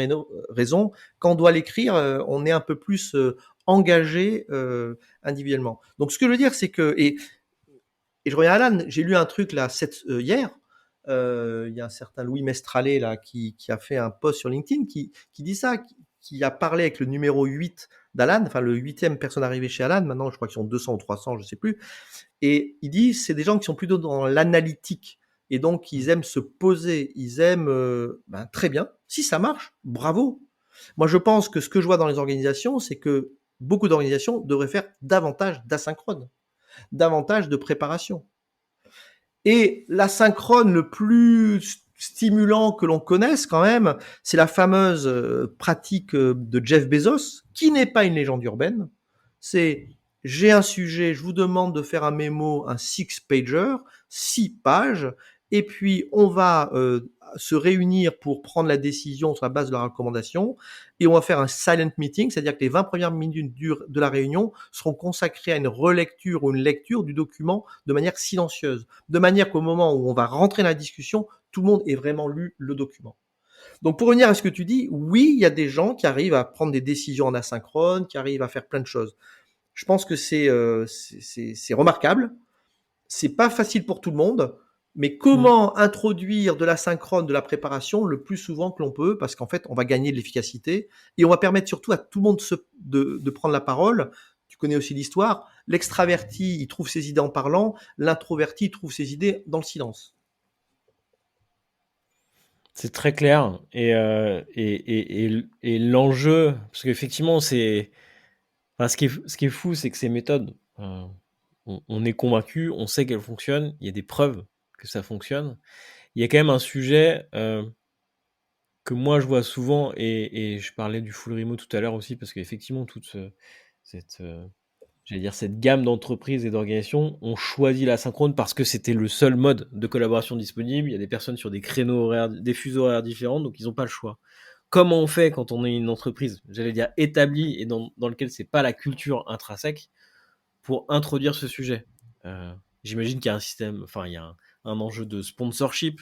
raison. Quand on doit l'écrire, on est un peu plus engagé individuellement. Donc ce que je veux dire, c'est que, et je reviens à Alan, j'ai lu un truc là hier. Il y a un certain Louis Mestralet là qui a fait un post sur LinkedIn qui dit ça, qui a parlé avec le numéro 8 d'Alan, enfin le huitième personne arrivée chez Alan. Maintenant, je crois qu'ils sont 200 ou 300, je sais plus. Et il dit c'est des gens qui sont plutôt dans l'analytique et donc ils aiment se poser, ils aiment très bien. Si ça marche, bravo. Moi, je pense que ce que je vois dans les organisations, c'est que beaucoup d'organisations devraient faire davantage d'asynchrone, davantage de préparation. Et l'asynchrone le plus stimulant que l'on connaisse quand même, c'est la fameuse pratique de Jeff Bezos, qui n'est pas une légende urbaine. C'est j'ai un sujet, je vous demande de faire un mémo, un six-pager, 6 pages, et puis on va se réunir pour prendre la décision sur la base de la recommandation, et on va faire un silent meeting, c'est-à-dire que les 20 premières minutes de la réunion seront consacrées à une relecture ou une lecture du document de manière silencieuse, de manière qu'au moment où on va rentrer dans la discussion, tout le monde ait vraiment lu le document. Donc pour revenir à ce que tu dis, oui, il y a des gens qui arrivent à prendre des décisions en asynchrone, qui arrivent à faire plein de choses. Je pense que c'est remarquable. C'est pas facile pour tout le monde, mais Mm. comment introduire de l'asynchrone, de la préparation le plus souvent que l'on peut, parce qu'en fait, on va gagner de l'efficacité et on va permettre surtout à tout le monde de prendre la parole. Tu connais aussi l'histoire. L'extraverti, il trouve ses idées en parlant. L'introverti, il trouve ses idées dans le silence. C'est très clair. Et l'enjeu, parce qu'effectivement, ce qui est fou, c'est que ces méthodes, on est convaincu, on sait qu'elles fonctionnent, il y a des preuves que ça fonctionne. Il y a quand même un sujet que moi je vois souvent, et je parlais du full remote tout à l'heure aussi, parce qu'effectivement, cette, j'allais dire, cette gamme d'entreprises et d'organisations ont choisi la synchrone parce que c'était le seul mode de collaboration disponible. Il y a des personnes sur des créneaux horaires, des fuseaux horaires différents, donc ils n'ont pas le choix. Comment on fait quand on est une entreprise, j'allais dire établie, et dans lequel c'est pas la culture intrinsèque, pour introduire ce sujet? J'imagine qu'il y a un système, enfin il y a un enjeu de sponsorship.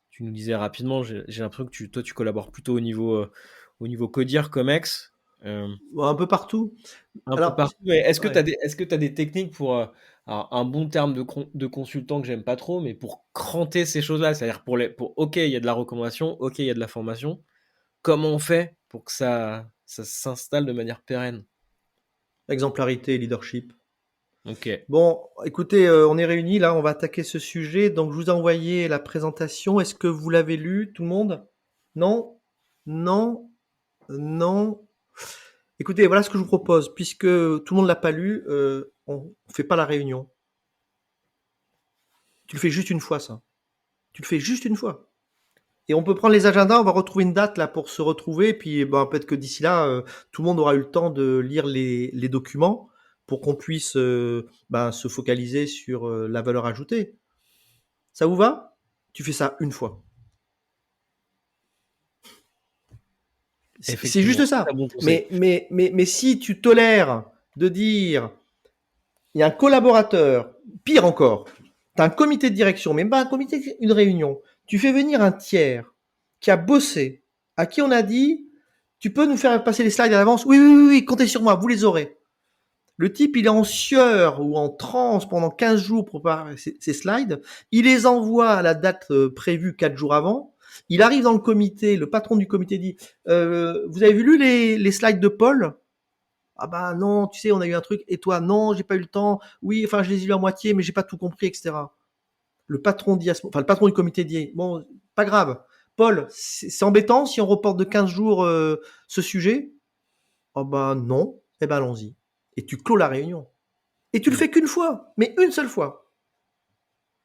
Tu nous disais rapidement, j'ai l'impression que toi tu collabores plutôt au niveau Codir, Comex. Euh, Un peu partout. un peu Alors, partout. Mais ouais. est-ce que tu as des techniques pour alors, un bon terme de consultant que j'aime pas trop, mais pour cranter ces choses-là, c'est-à-dire OK, il y a de la recommandation, OK, il y a de la formation. Comment on fait pour que ça s'installe de manière pérenne? Exemplarité et leadership. Ok. Bon, écoutez, on est réunis là, on va attaquer ce sujet. Donc, je vous ai envoyé la présentation. Est-ce que vous l'avez lu, tout le monde? Non? Non? Non? Écoutez, voilà ce que je vous propose. Puisque tout le monde l'a pas lu, on fait pas la réunion. Tu le fais juste une fois, ça. Tu le fais juste une fois. Et on peut prendre les agendas, on va retrouver une date là pour se retrouver. Puis ben, peut-être que d'ici là, tout le monde aura eu le temps de lire les documents pour qu'on puisse ben, se focaliser sur la valeur ajoutée. Ça vous va? Tu fais ça une fois. C'est juste Effectivement, ça. très bon conseil. Mais si tu tolères de dire, il y a un collaborateur, pire encore, tu as un comité de direction, même pas un comité, une réunion, tu fais venir un tiers qui a bossé, à qui on a dit, tu peux nous faire passer les slides à l'avance? Oui, oui, oui, oui, comptez sur moi, vous les aurez. Le type, il est en sueur ou en transe pendant 15 jours pour préparer ses slides. Il les envoie à la date prévue 4 jours avant. Il arrive dans le comité, le patron du comité dit vous avez lu les slides de Paul? Ah bah non, tu sais, on a eu un truc. Et toi? Non, j'ai pas eu le temps. Oui, enfin, je les ai lus à moitié, mais j'ai pas tout compris, etc. Le patron dit enfin, le patron du comité dit bon, pas grave. Paul, c'est embêtant si on reporte de 15 jours ce sujet? Oh bah non, eh ben allons-y. Et tu clôt la réunion. Et tu le Mm. fais qu'une fois, mais une seule fois.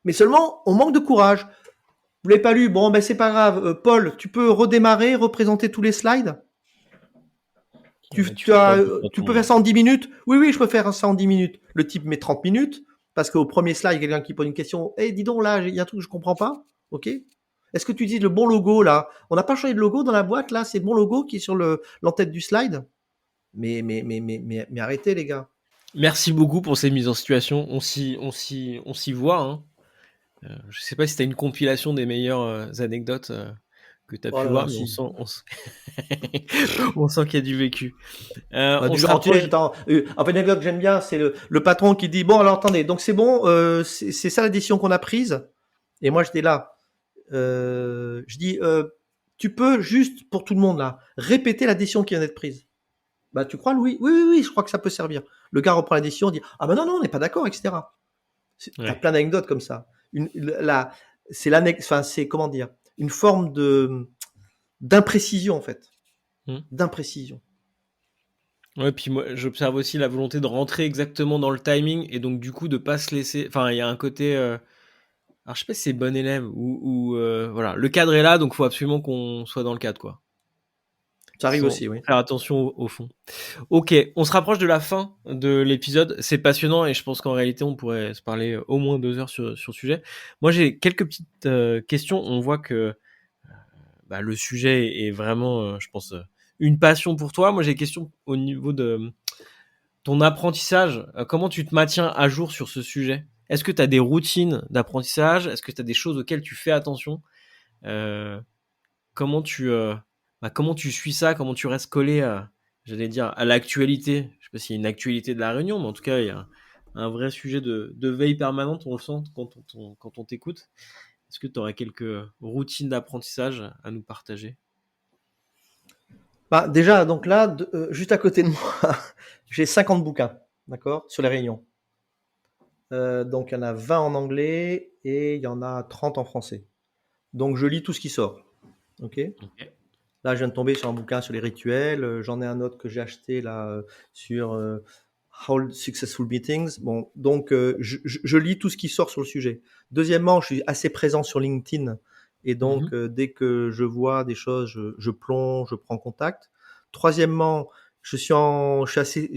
Mais seulement, on manque de courage. Vous l'avez pas lu? Bon, ben c'est pas grave. Paul, tu peux redémarrer, représenter tous les slides? Ouais, tu fais perdre du temps à Tu tout le peux faire monde. ça en 10 minutes? Oui, oui, je peux faire ça en 10 minutes. Le type met 30 minutes, parce qu'au premier slide, il y a quelqu'un qui pose une question. Eh, dis donc, là, il y a un truc que je comprends pas. OK? Est-ce que tu utilises le bon logo, là? On n'a pas changé de logo dans la boîte, là? C'est le bon logo qui est sur l'entête du slide? Mais arrêtez, les gars. Merci beaucoup pour ces mises en situation. On s'y voit, hein. Je sais pas si tu as une compilation des meilleures anecdotes que tu as Oh pu là là, voir, mais si. on sent qu'il y a du vécu. On se Entier, rapproche. attends, en fait, une anecdote que j'aime bien, c'est le patron qui dit, bon, alors attendez, donc c'est bon, c'est ça la décision qu'on a prise. Et moi, j'étais là. Je dis, tu peux juste, pour tout le monde là, répéter la décision qui vient d'être prise. Bah, tu crois, Louis? Oui, oui, oui, je crois que ça peut servir. Le gars reprend la décision, dit, ah ben non, non, on n'est pas d'accord, etc. T'as Ouais. plein d'anecdotes comme ça. C'est enfin, c'est comment dire, une forme d'imprécision en fait, Hmm. d'imprécision. Ouais, puis moi, j'observe aussi la volonté de rentrer exactement dans le timing et donc du coup de pas se laisser. Enfin, il y a un côté. Alors, je sais pas si c'est bon élève ou voilà, le cadre est là, donc faut absolument qu'on soit dans le cadre, quoi. Ça arrive Sans aussi, oui. faire attention au fond. Ok, on se rapproche de la fin de l'épisode. C'est passionnant et je pense qu'en réalité, on pourrait se parler au moins 2 heures sur le sujet. Moi, j'ai quelques petites questions. On voit que bah, le sujet est vraiment, je pense, une passion pour toi. Moi, j'ai des questions au niveau de ton apprentissage. Comment tu te maintiens à jour sur ce sujet? Est-ce que tu as des routines d'apprentissage? Est-ce que tu as des choses auxquelles tu fais attention? Euh, comment tu comment tu suis ça, comment tu restes collé à, j'allais dire, à l'actualité. Je sais pas s'il y a une actualité de la Réunion, mais en tout cas il y a un vrai sujet de veille permanente, on le sent quand on t'écoute. Est-ce que tu aurais quelques routines d'apprentissage à nous partager? Bah, déjà, donc là, juste à côté de moi, j'ai 50 bouquins, d'accord, sur les réunions. Donc il y en a 20 en anglais et il y en a 30 en français. Donc je lis tout ce qui sort. Ok. Ok. Là, je viens de tomber sur un bouquin sur les rituels. J'en ai un autre que j'ai acheté là sur How Successful Meetings. Bon, donc je lis tout ce qui sort sur le sujet. Deuxièmement, je suis assez présent sur LinkedIn et donc Mhm. dès que je vois des choses, je plonge, je prends contact. Troisièmement, j'ai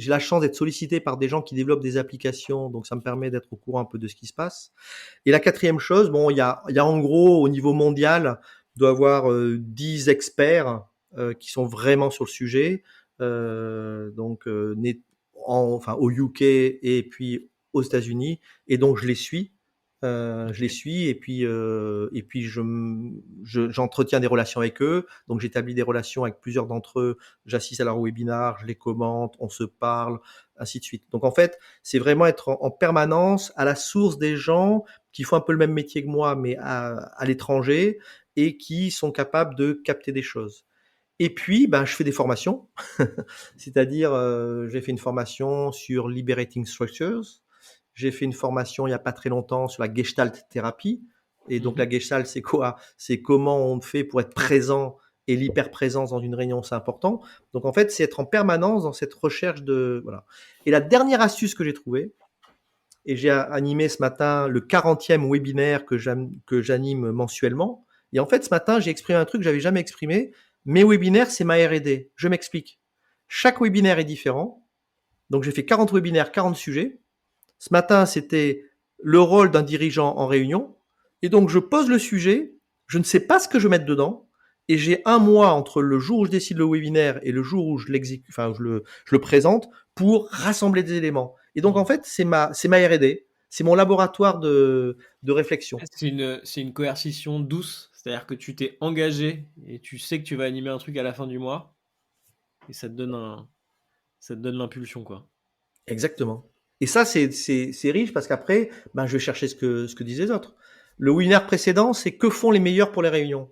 la chance d'être sollicité par des gens qui développent des applications, donc ça me permet d'être au courant un peu de ce qui se passe. Et la quatrième chose, bon, il y a en gros au niveau mondial, il doit y avoir 10 experts qui sont vraiment sur le sujet, donc enfin au UK et puis aux États-Unis, et donc je les suis. Je les suis et puis j'entretiens des relations avec eux. Donc j'établis des relations avec plusieurs d'entre eux. J'assiste à leur webinar, je les commente, on se parle, ainsi de suite. Donc en fait, c'est vraiment être en permanence à la source des gens qui font un peu le même métier que moi, mais à l'étranger, et qui sont capables de capter des choses. Et puis, ben, je fais des formations, c'est-à-dire j'ai fait une formation sur Liberating Structures, J'ai fait une formation il n'y a pas très longtemps sur la Gestalt thérapie. Et donc la Mhm. Gestalt, c'est quoi? C'est comment on fait pour être présent, et l'hyperprésence dans une réunion, c'est important. Donc en fait, c'est être en permanence dans cette recherche de... Voilà. Et la dernière astuce que j'ai trouvée, et j'ai animé ce matin le 40e webinaire que j'anime mensuellement. Et en fait, ce matin, j'ai exprimé un truc que j'avais jamais exprimé. Mes webinaires, c'est ma R&D. Je m'explique. Chaque webinaire est différent. Donc j'ai fait 40 webinaires, 40 sujets. Ce matin, c'était le rôle d'un dirigeant en réunion. Et donc je pose le sujet, je ne sais pas ce que je vais mettre dedans, et j'ai un mois entre le jour où je décide le webinaire et le jour où je l'exécute, enfin je le présente, pour rassembler des éléments. Et donc en Mhm. fait, c'est ma R&D, c'est mon laboratoire de réflexion. C'est une coercition douce, c'est-à-dire que tu t'es engagé et tu sais que tu vas animer un truc à la fin du mois et ça te donne l'impulsion, quoi. Exactement. Et ça, c'est riche parce qu'après, ben, je vais chercher ce que disent les autres. Le webinaire précédent, c'est que font les meilleurs pour les réunions.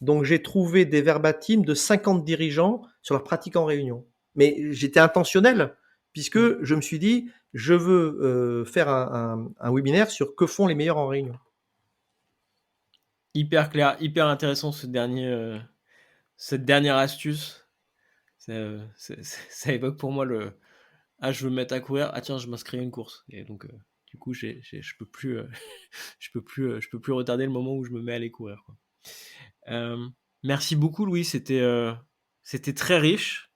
Donc j'ai trouvé des verbatims de 50 dirigeants sur leur pratique en réunion. Mais j'étais intentionnel, Mm. puisque je me suis dit, je veux faire un webinaire sur que font les meilleurs en réunion. Hyper clair, hyper intéressant cette dernière astuce. Ça évoque pour moi le ah, je veux me mettre à courir, ah tiens, je m'inscris à une course. Et donc, du coup, je peux plus, je peux plus retarder le moment où je me mets à aller courir, quoi. Euh, Merci beaucoup, Louis. C'était très riche.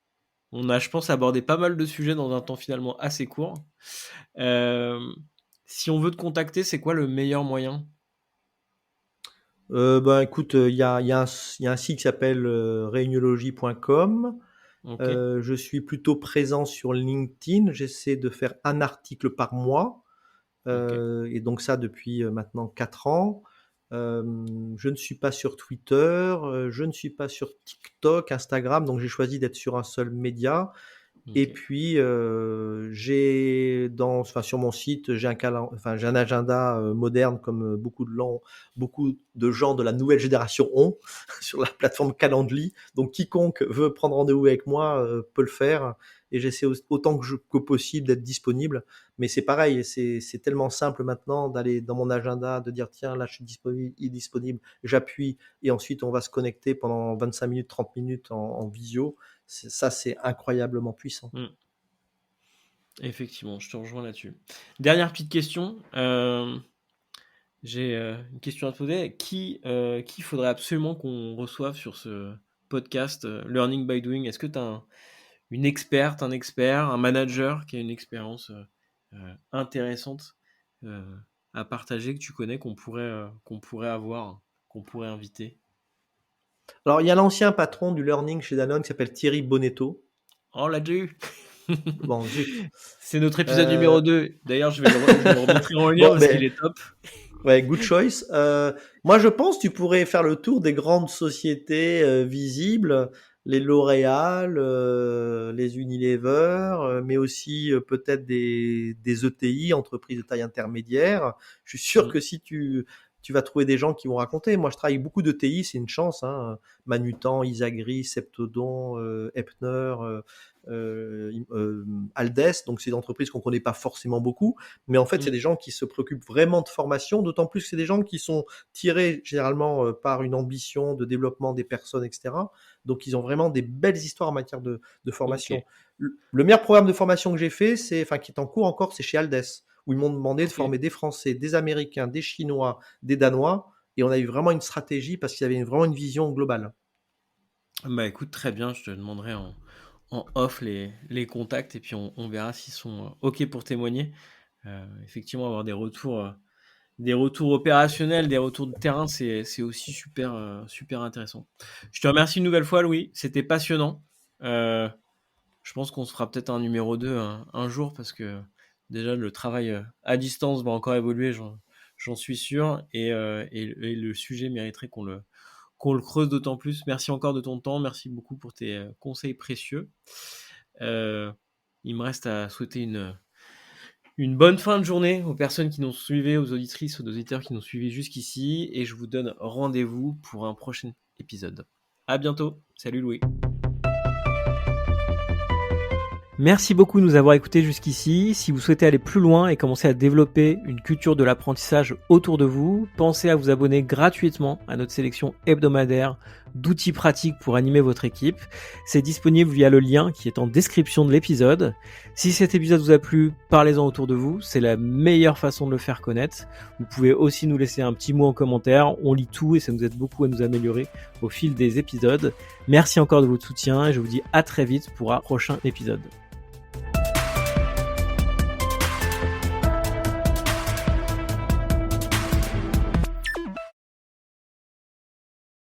On a, je pense, abordé pas mal de sujets dans un temps finalement assez court. Euh, Si on veut te contacter, c'est quoi le meilleur moyen? Ben, écoute, il y a un site qui s'appelle réuniologie.com. Ok, Je suis plutôt présent sur LinkedIn. J'essaie de faire un article par mois. ok. Et donc ça depuis maintenant 4 ans. Je ne suis pas sur Twitter, je ne suis pas sur TikTok, Instagram, donc j'ai choisi d'être sur un seul média. Et Ok. puis sur mon site, j'ai un agenda moderne comme beaucoup de gens de la nouvelle génération ont sur la plateforme Calendly. Donc quiconque veut prendre rendez-vous avec moi peut le faire. Et j'essaie autant que possible d'être disponible. Mais c'est pareil, c'est tellement simple maintenant d'aller dans mon agenda, de dire tiens là je suis disponible, j'appuie et ensuite on va se connecter pendant 25 minutes, 30 minutes en visio. Ça, c'est incroyablement puissant. Hmm. Effectivement, je te rejoins là-dessus. Dernière petite question. J'ai une question à te poser. Qui faudrait absolument qu'on reçoive sur ce podcast Learning by Doing? Est-ce que tu as une experte, un expert, un manager qui a une expérience intéressante euh, à partager, que tu connais, qu'on pourrait avoir, qu'on pourrait inviter? Alors, il y a l'ancien patron du learning chez Danone qui s'appelle Thierry Bonetto. Oh, on l'a déjà eu. Bon, zut. C'est notre épisode Euh, numéro 2. D'ailleurs, je le remettrai en lien bon, parce qu'il ben, est top. ouais, good choice. Moi, je pense que tu pourrais faire le tour des grandes sociétés visibles, les L'Oréal, les Unilever, mais aussi peut-être des ETI, entreprises de taille intermédiaire. Je suis sûr Mm, que si tu vas trouver des gens qui vont raconter. Moi, je travaille avec beaucoup d'ETI, c'est une chance. Hein. Manutan, Isagri, Septodon, Epner, Aldes. Donc, c'est des entreprises qu'on connaît pas forcément beaucoup. Mais en fait, c'est mm. des gens qui se préoccupent vraiment de formation, d'autant plus que c'est des gens qui sont tirés généralement par une ambition de développement des personnes, etc. Donc, ils ont vraiment des belles histoires en matière de Ok, formation. Le meilleur programme de formation que j'ai fait, qui est en cours encore, c'est chez Aldes, où ils m'ont demandé de ok. former des Français, des Américains, des Chinois, des Danois, et on a eu vraiment une stratégie parce qu'il y avait vraiment une vision globale. Bah écoute, très bien, je te demanderai en off les contacts et puis on verra s'ils sont ok pour témoigner. Effectivement, avoir des retours opérationnels, des retours de terrain, c'est aussi super, super intéressant. Je te remercie une nouvelle fois, Louis. C'était passionnant. Euh, je pense qu'on se fera peut-être un numéro 2 un jour parce que déjà le travail à distance va encore évoluer, j'en suis sûr. Et le sujet mériterait qu'on le creuse d'autant plus. Merci encore de ton temps. Merci beaucoup pour tes conseils précieux. Euh, il me reste à souhaiter une bonne fin de journée aux personnes qui nous suivaient, aux auditrices, aux auditeurs qui nous suivaient jusqu'ici. Et je vous donne rendez-vous pour un prochain épisode. À bientôt. Salut Louis. Merci beaucoup de nous avoir écoutés jusqu'ici. Si vous souhaitez aller plus loin et commencer à développer une culture de l'apprentissage autour de vous, pensez à vous abonner gratuitement à notre sélection hebdomadaire d'outils pratiques pour animer votre équipe. C'est disponible via le lien qui est en description de l'épisode. Si cet épisode vous a plu, parlez-en autour de vous. C'est la meilleure façon de le faire connaître. Vous pouvez aussi nous laisser un petit mot en commentaire. On lit tout et ça nous aide beaucoup à nous améliorer au fil des épisodes. Merci encore de votre soutien et je vous dis à très vite pour un prochain épisode.